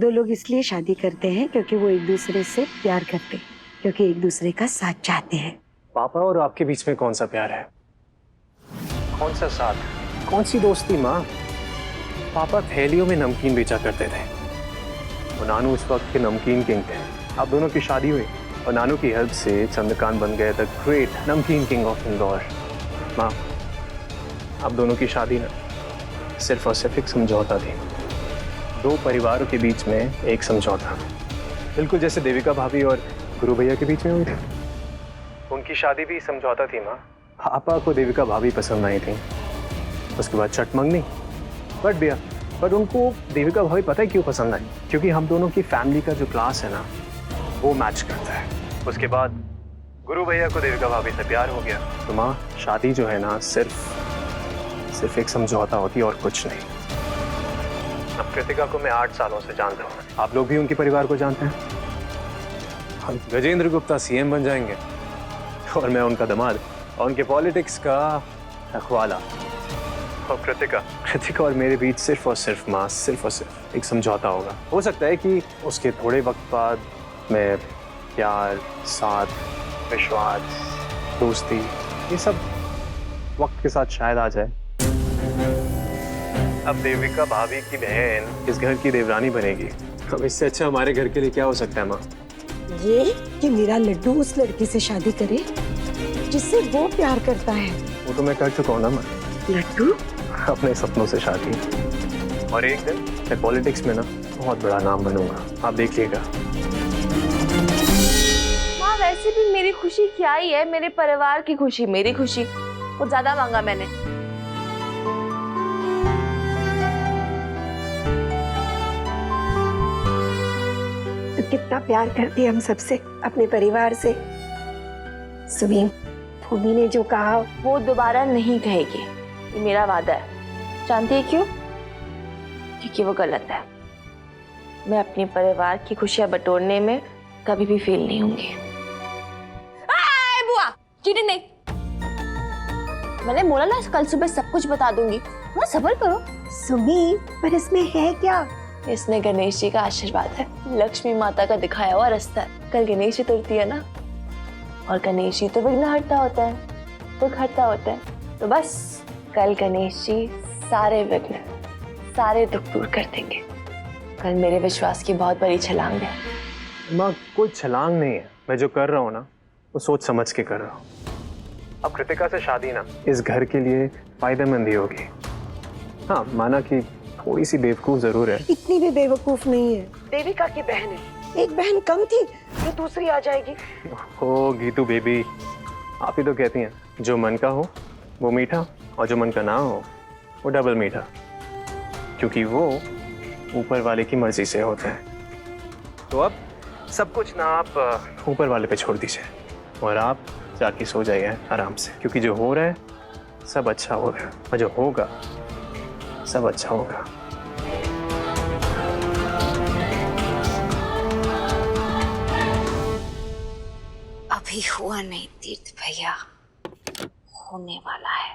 दो लोग इसलिए शादी करते हैं क्योंकि वो एक दूसरे से प्यार करते हैं, क्योंकि एक दूसरे का साथ चाहते हैं। पापा और आपके बीच में कौन सा प्यार है, कौन सा साथ, कौन सी दोस्ती माँ? पापा थैलियों में नमकीन बेचा करते थे और नानू उस वक्त के नमकीन किंग थे। आप दोनों की शादी हुई और नानू की हेल्प से चंद्रकांत बन गए द ग्रेट नमकीन किंग ऑफ इंदौर। माँ, आप दोनों की शादी ना सिर्फ और सिर्फ एक समझौता थी, दो परिवारों के बीच में एक समझौता, बिल्कुल जैसे देविका भाभी और गुरु भैया के बीच में हुई थी। उनकी शादी भी समझौता थी माँ। पापा को देविका भाभी पसंद आई थी, उसके बाद चटमंगनी बट दिया, बट उनको देविका भाभी पता है क्यों पसंद आई? क्योंकि हम दोनों की फैमिली का जो क्लास है ना वो मैच करता है। उसके बाद गुरु भैया को देविका भाभी से प्यार हो गया। तो माँ, शादी जो है ना सिर्फ एक समझौता होती है और कुछ नहीं। अब कृतिका को मैं 8 सालों से जानता हूँ, आप लोग भी उनके परिवार को जानते हैं। गजेंद्र गुप्ता सीएम बन जाएंगे और मैं उनका दामाद और उनके पॉलिटिक्स का रखवाला। और कृतिका और मेरे बीच सिर्फ और सिर्फ माँ, सिर्फ और सिर्फ एक समझौता होगा। हो सकता है कि उसके थोड़े वक्त बाद मैं प्यार, साथ, विश्वास, दोस्ती, ये सब वक्त के साथ शायद आ जाए। अब देविका भाभी की बहन इस घर की देवरानी बनेगी। अब इससे अच्छा हमारे घर के लिए क्या हो सकता है माँ? ये कि मेरा लड्डू उस लड़की से शादी करे जिससे वो प्यार करता है। वो तो मैं कर चुका हूँ ना माँ। लड्डू? अपने सपनों से शादी, और एक दिन मैं पॉलिटिक्स में ना बहुत बड़ा नाम बनूंगा, आप देखिएगा। माँ, वैसे भी मेरी खुशी क्या ही है, मेरे परिवार की खुशी मेरी खुशी। वो ज्यादा मांगा मैंने। तो कितना प्यार करती है हम सबसे, अपने परिवार से। सुबीन, भूमि ने जो कहा वो दोबारा नहीं कहेगी, ये मेरा वादा है। जानती है क्यों? क्योंकि वो गलत है। मैं अपने परिवार की खुशियां बटोरने में कभी भी फेल नहीं होंगी। बुआ, चीटिंग नहीं। मैंने बोला ना कल सुबह सब कुछ बता दूंगी। हाँ, सब्र करो। सुबीन, पर इसमें है क्या? इसमें गणेश जी का आशीर्वाद है, लक्ष्मी माता का दिखाया हुआ रास्ता है। कल गणेश चतुर्थी है ना, और गणेश जी तो विघ्नहर्ता होता है, दुख हरता होता है। तो बस कल गणेश जी सारे विघ्न, सारे दुख दूर कर देंगे। कल मेरे विश्वास की बहुत बड़ी छलांग है। माँ, कोई छलांग नहीं है, मैं जो कर रहा हूँ ना वो सोच समझ के कर रहा हूँ। अब कृतिका से शादी ना इस घर के लिए फायदेमंद ही होगी। हाँ, माना कि थोड़ी सी बेवकूफ जरूर है। इतनी भी बेवकूफ नहीं है। देविका की बहन है, एक बहन कम थी जो दूसरी आ जाएगी। ओ गीतू बेबी, आप ही तो कहती हैं जो मन का हो वो मीठा और जो मन का ना हो वो डबल मीठा, क्योंकि वो ऊपर वाले की मर्जी से होता है। तो अब सब कुछ ना आप ऊपर वाले पे छोड़ दीजिए और आप जाके सो जाइए आराम से, क्योंकि जो हो रहा है सब अच्छा हो रहा है और जो होगा सब अच्छा होगा। अभी हुआ नहीं तीर्थ भैया, होने वाला है।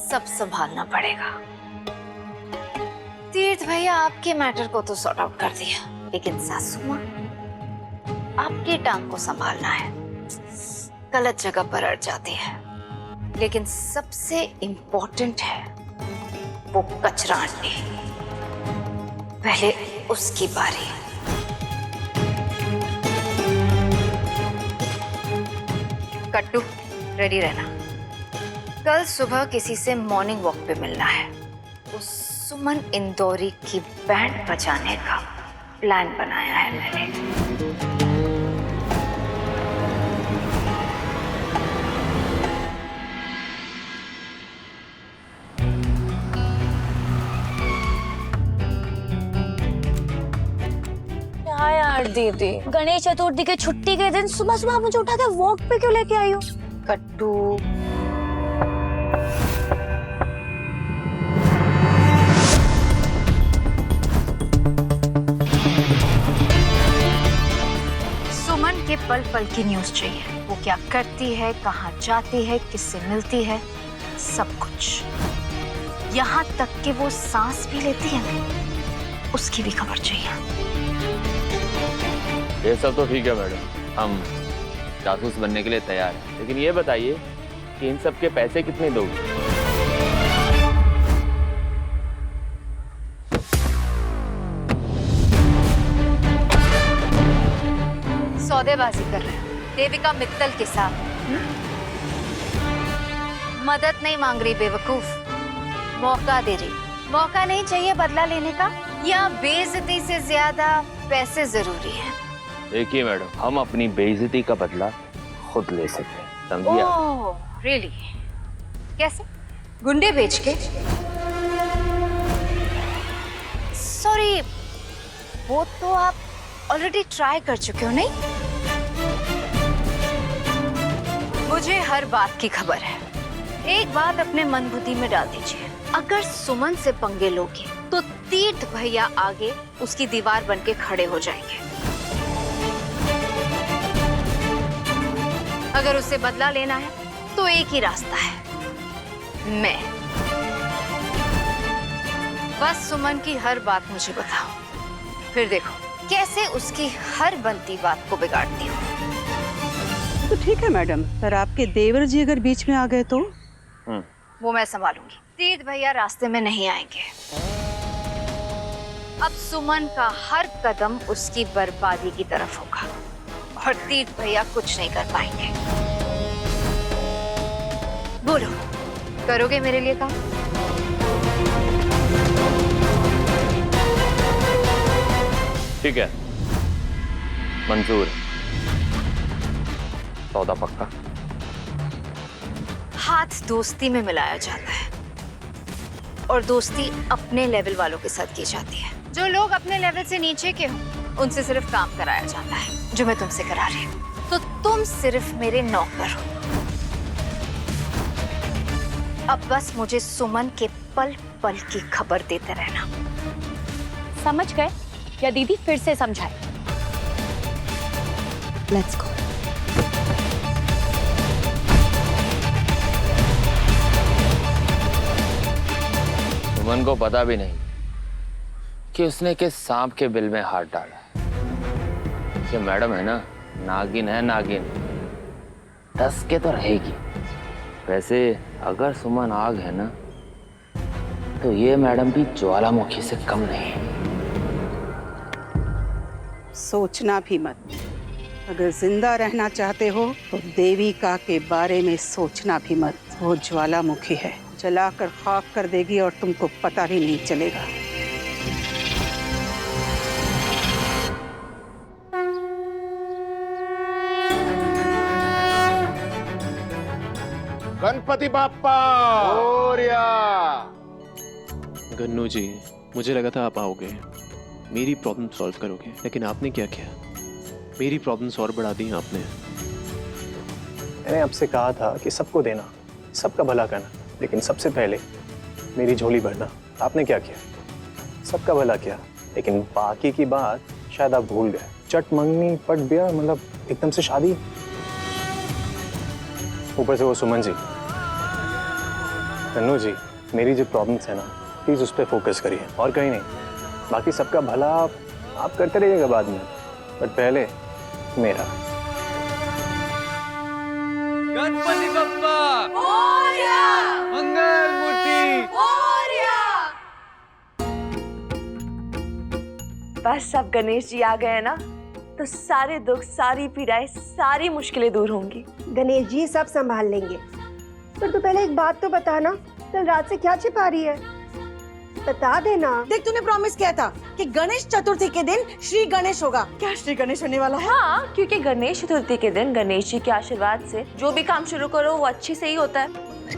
सब संभालना पड़ेगा। तीर्थ भैया आपके मैटर को तो सॉर्ट आउट कर दिया, लेकिन सासू माँ, आपकी टांग को संभालना है। गलत जगह पर अड़ जाती है, लेकिन सबसे इम्पोर्टेंट है वो कचरा आंटी। पहले उसकी बारी। कट्टू, रेडी रहना। कल सुबह किसी से मॉर्निंग वॉक पे मिलना है। उस सुमन इंदौरी की बैंड बजाने का प्लान बनाया है मैंने। यार दीदी, गणेश चतुर्थी के छुट्टी के दिन सुबह सुबह मुझे उठा के वॉक पे क्यों लेके आई हो? कट्टू, सुमन के के पल पल की न्यूज़ चाहिए। वो क्या करती है, कहाँ जाती है, किससे मिलती है, सब कुछ। यहाँ तक कि वो सांस भी लेती है ना, उसकी भी खबर चाहिए। ये सब तो ठीक है मैडम, हम जासूस बनने के लिए तैयार हैं, लेकिन ये बताइए कि इन सब के पैसे कितने दोगे? सौदेबाजी कर रहे हैं देविका मित्तल के साथ। मदद नहीं मांग रही बेवकूफ, मौका दे रही। मौका नहीं चाहिए बदला लेने का, या बेइज्जती से ज्यादा पैसे जरूरी है? देखिए मैडम, हम अपनी बेइज्जती का बदला खुद ले सकते हैं, समझिए? Oh really? कैसे? गुंडे बेच के? सॉरी, वो तो आप ऑलरेडी ट्राई कर चुके हो नहीं? मुझे हर बात की खबर है। एक बात अपने मन बुद्धि में डाल दीजिए, अगर सुमन से पंगे लोगे तो तीर्थ भैया आगे उसकी दीवार बनके खड़े हो जाएंगे। अगर उससे बदला लेना है तो एक ही रास्ता है, मैं। बस सुमन की हर बात मुझे बताओ, फिर देखो कैसे उसकी हर बनती बात को बिगाड़ती हूँ। तो ठीक है मैडम, पर आपके देवर जी अगर बीच में आ गए तो? वो मैं संभालूंगी। तीर्थ भैया रास्ते में नहीं आएंगे। अब सुमन का हर कदम उसकी बर्बादी की तरफ होगा और तीर्थ भैया कुछ नहीं कर पाएंगे। बोलो, करोगे मेरे लिए काम? ठीक है, मंजूर। सौदा पक्का। हाथ दोस्ती में मिलाया जाता है और दोस्ती अपने लेवल वालों के साथ की जाती है। जो लोग अपने लेवल से नीचे के हो उनसे सिर्फ काम कराया जाता है, जो मैं तुमसे करा रही हूँ। तो तुम सिर्फ मेरे नौकर हो। अब बस मुझे सुमन के पल पल की खबर देते रहना। समझ गए या दीदी फिर से समझाए? Let's go. सुमन को पता भी नहीं कि उसने किस सांप के बिल में हाथ डाला। ये मैडम है ना, नागिन है नागिन, 10 के तो रहेगी। वैसे अगर सुमन आग है ना, तो ये मैडम भी ज्वालामुखी से कम नहीं है। सोचना भी मत। अगर जिंदा रहना चाहते हो तो देविका के बारे में सोचना भी मत। वो ज्वालामुखी है, जलाकर खाक कर देगी और तुमको पता भी नहीं चलेगा। गणपति बाप्पा मोरया। गन्नू जी, मुझे लगा था आप आओगे, मेरी प्रॉब्लम सॉल्व करोगे, लेकिन आपने क्या किया? मेरी प्रॉब्लम्स और बढ़ा दी आपने। मैंने आपसे कहा था कि सबको देना, सबका भला करना, लेकिन सबसे पहले मेरी झोली भरना। आपने क्या किया? सबका भला किया, लेकिन बाकी की बात शायद आप भूल गए। चट मंगनी पट ब्याह, मतलब एकदम से शादी, ऊपर से वो सुमन जी। गन्नू जी, मेरी जो प्रॉब्लम्स है ना, प्लीज उस पर फोकस करिए और कहीं नहीं। बाकी सबका भला आप करते रहिएगा बाद में, बट पहले मेरा। गणपति बप्पा मोरया, मंगल मूर्ति मोरया। बस अब गणेश जी आ गए ना, तो सारे दुख, सारी पीड़ाएं, सारी मुश्किलें दूर होंगी। गणेश जी सब संभाल लेंगे। पर तू पहले एक बात तो बता ना, कल रात से क्या छिपा रही है? बता देना। देख, तूने प्रॉमिस किया था कि गणेश चतुर्थी के दिन श्री गणेश होगा। क्या श्री गणेश होने वाला है? हाँ, क्योंकि गणेश चतुर्थी के दिन गणेश जी के आशीर्वाद से जो भी काम शुरू करो वो अच्छे से ही होता है।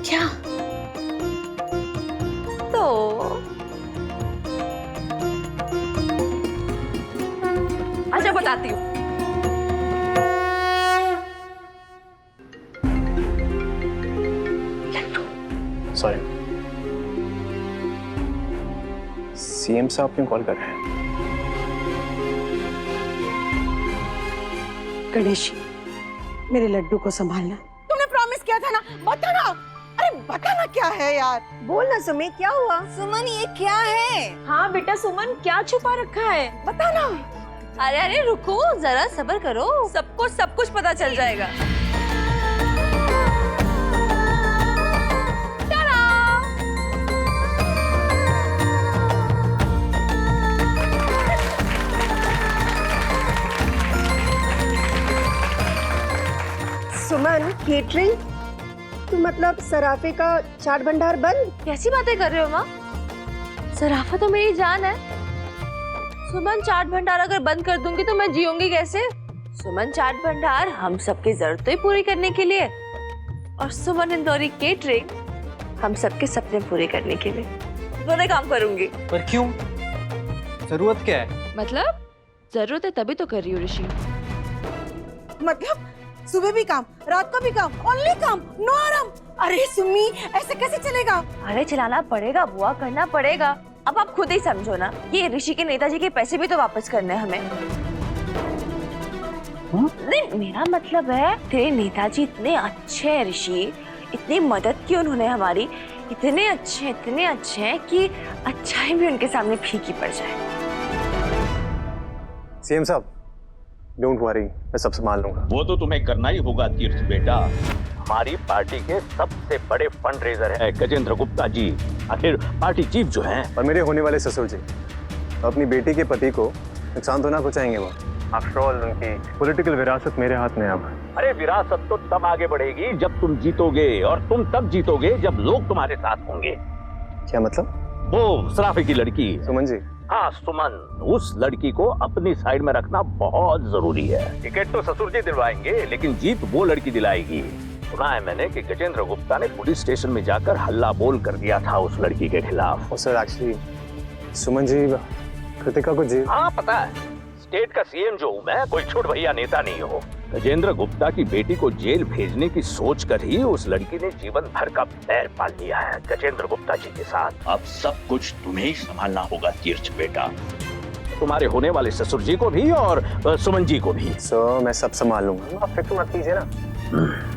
क्या? तो अच्छा, बताती हूँ। सॉरी, सीएम साहब क्यों कॉल कर रहे हैं? गणेश मेरे लड्डू को संभालना। तुमने प्रॉमिस किया था ना, बता ना। अरे बता ना क्या है यार। बोल ना सुमी, क्या हुआ? सुमन ये क्या है? हाँ बेटा सुमन, क्या छुपा रखा है? बता ना। अरे अरे रुको, जरा सब्र करो, सबको सब कुछ पता चल जाएगा। सुमन, केटरिंग? तो मतलब सराफे का चाट भंडार बंद? कैसी बातें कर रहे हो माँ? सराफा तो मेरी जान है। सुमन, चाट भंडार अगर बंद कर दूंगी तो मैं जीऊंगी कैसे? सुमन, चाट भंडार हम सबकी जरूरतें पूरी करने के लिए, और सुमन इंदौरी केटरिंग हम सबके सपने पूरे करने के लिए। दोनों काम करूंगी। पर क्यों? जरूरत क्या है? मतलब जरूरत है तभी तो कर रही हूँ ऋषि। मतलब सुबह भी काम, रात को भी काम, ओनली काम, नो आराम। अरे सुमी, ऐसे कैसे चलेगा? अरे चलाना पड़ेगा बुआ, करना पड़ेगा। अब आप खुद ही समझो ना, ये ऋषि के नेताजी के पैसे भी तो वापस करने हैं हमें। नहीं, मेरा मतलब है तेरे नेताजी इतने अच्छे हैं ऋषि, इतनी मदद की उन्होंने हमारी, इतने अच्छे हैं कि अच्छाई भी उनके सामने फीकी पड़ जाए। सीएम साहब, डोंट वरी, मैं सब संभाल लूंगा। वो तो तुम्हें करना ही होगा तीर्थ बेटा। हमारी पार्टी के सबसे बड़े फंड रेजर है गजेंद्र गुप्ता जी, आखिर पार्टी चीफ जो हैं। और मेरे होने वाले ससुर जी अपनी बेटी के पति को नुकसान तो ना पहुंचाएंगे वो। आफ्टर ऑल उनकी पॉलिटिकल विरासत मेरे हाथ में अब। अरे विरासत तो तब आगे बढ़ेगी जब तुम जीतोगे, और तुम तब जीतोगे जब लोग तुम्हारे साथ होंगे। क्या मतलब? वो सराफे की लड़की सुमन जी? हाँ सुमन, उस लड़की को अपनी साइड में रखना बहुत जरूरी है। टिकट तो ससुर जी दिलवाएंगे, लेकिन जीत वो लड़की दिलाएगी। सुना है मैंने कि गजेंद्र गुप्ता ने पुलिस स्टेशन में जाकर हल्ला बोल कर दिया था उस लड़की के खिलाफ। सर एक्चुअली सुमन जी कृतिका को जी। हाँ पता है, स्टेट का सीएम जो हूँ मैं, कोई छोट भैया नेता नहीं हो। गजेंद्र गुप्ता की बेटी को जेल भेजने की सोच कर ही उस लड़की ने जीवन भर का पैर पाल लिया है गजेंद्र गुप्ता जी के साथ। अब सब कुछ तुम्हें ही संभालना होगा तीर्थ बेटा, तुम्हारे होने वाले ससुर जी को भी और सुमन जी को भी। सो मैं सब संभाल लूंगा, आप फिक्र मत कीजिए ना।